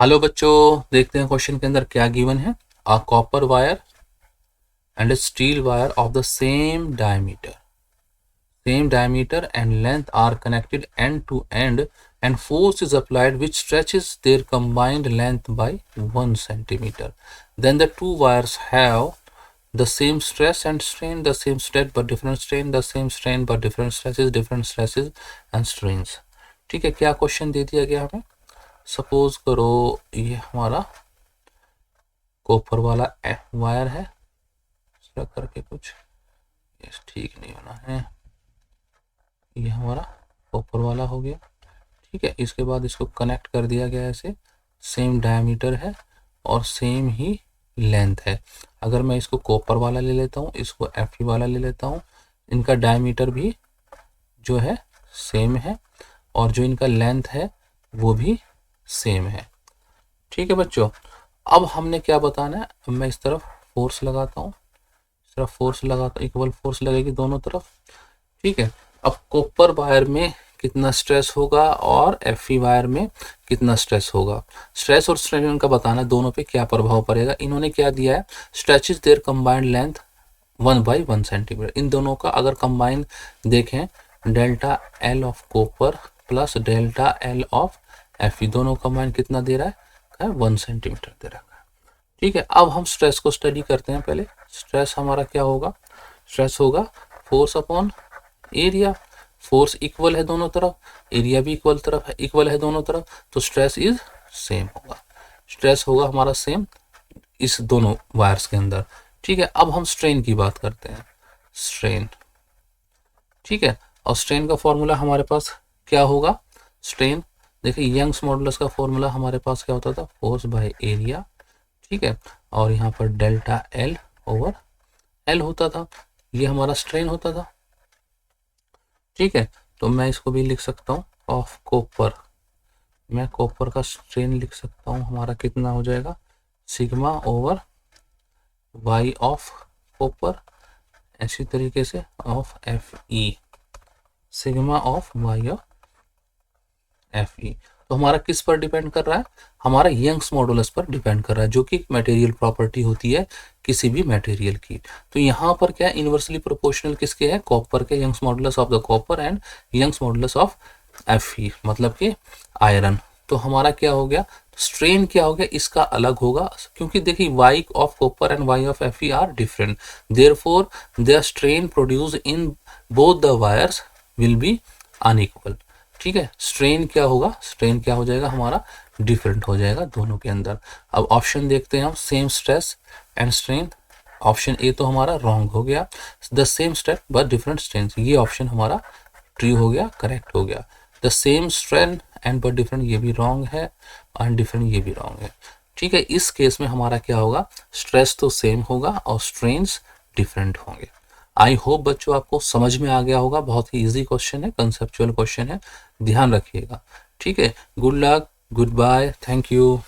Hello बच्चों, देखते हैं क्वेश्चन के अंदर क्या गिवन है। A copper wire and steel wire of the same diameter and length are connected end to end and force is applied which stretches their combined length by 1 centimeter. Then the two wires have the same stress and strain, the same stress but different strain, the same strain but different stresses and strains. ठीक है, क्या question दे दिया गया हमें। Suppose करो ये हमारा copper वाला वायर है, इस तरह करके कुछ ठीक नहीं होना है। ये हमारा कॉपर वाला हो गया, ठीक है। इसके बाद इसको कनेक्ट कर दिया गया ऐसे, सेम डायमीटर है और सेम ही लेंथ है। अगर मैं इसको कॉपर वाला ले लेता हूँ, इसको एफ वाला ले लेता हूँ, इनका डायमीटर भी जो है सेम है और जो इनका लेंथ है वो भी सेम है। ठीक है बच्चों, अब हमने क्या बताना है। अब मैं इस तरफ फोर्स लगाता हूँ, इस तरफ फोर्स लगाता, इक्वल फोर्स लगेगी दोनों तरफ। ठीक है, अब कॉपर वायर में कितना स्ट्रेस होगा और एफ वायर में कितना स्ट्रेस होगा। स्ट्रेस और स्ट्रेन इनका बताना, दोनों पे क्या प्रभाव पड़ेगा। इन्होंने क्या दिया है, stretches their combined length 1/1 centimetre. इन दोनों का अगर कंबाइन देखें, delta L of copper plus delta L of F, दोनों कंबाइन कितना दे रहा है, 1 सेंटीमीटर दे रहा है। ठीक है, अब हम स्ट्रेस को स्टडी करते हैं। पहले स्ट्रेस हमारा क्या होगा, स्ट्रेस होगा force upon area. Force equal है दोनों तरफ, एरिया भी इक्वल है दोनों तरफ, तो स्ट्रेस इज सेम होगा। स्ट्रेस होगा हमारा सेम इस दोनों वायर्स के अंदर। ठीक है, अब हम स्ट्रेन की बात करते हैं। स्ट्रेन, ठीक है, और स्ट्रेन का फॉर्मूला हमारे पास क्या होगा। स्ट्रेन देखिए, यंग्स मॉडुलस का फॉर्मूला हमारे पास क्या होता था, फोर्स बाय एरिया। ठीक है, और यहाँ पर डेल्टा एल ओवर एल होता था, ये हमारा स्ट्रेन होता था। ठीक है, तो मैं इसको भी लिख सकता हूँ ऑफ कॉपर, मैं कॉपर का स्ट्रेन लिख सकता हूँ, हमारा कितना हो जाएगा, sigma over Y of copper, ऐसी तरीके से of F E, sigma of Y of F E. तो हमारा किस पर डिपेंड कर रहा है, हमारा यंग्स मॉडुलस पर डिपेंड कर रहा है, जो कि मटेरियल प्रॉपर्टी होती है किसी भी मटेरियल की। तो यहाँ पर क्या इनवर्सली प्रोपोर्शनल किसके है, कॉपर के, Young's modulus of the copper and Young's modulus of F E, मतलब कि आयरन। तो हमारा क्या हो गया, स्ट्रेन क्या हो गया, इसका अलग होगा, क्योंकि देखिए Y of copper and Y of F E are different, therefore the strain produce in both the wires will be unequal. ठीक है, स्ट्रेन क्या होगा, स्ट्रेन क्या हो जाएगा हमारा, डिफरेंट हो जाएगा दोनों के अंदर। अब ऑप्शन देखते हैं हम, same stress and strain. Option A तो हमारा रॉन्ग हो गया, the same stress but different strain, ये ऑप्शन हमारा ट्रू हो गया, करेक्ट हो गया। The same strain and but different, ये भी रॉन्ग है, एंड डिफरेंट ये भी रॉन्ग है। ठीक है, इस केस में हमारा क्या होगा, स्ट्रेस तो सेम होगा और स्ट्रेन्स डिफरेंट होंगे। आई होप बच्चों आपको समझ में आ गया होगा, बहुत ही इजी क्वेश्चन है, कंसेप्चुअल क्वेश्चन है, ध्यान रखिएगा। ठीक है, good luck, good bye, thank you.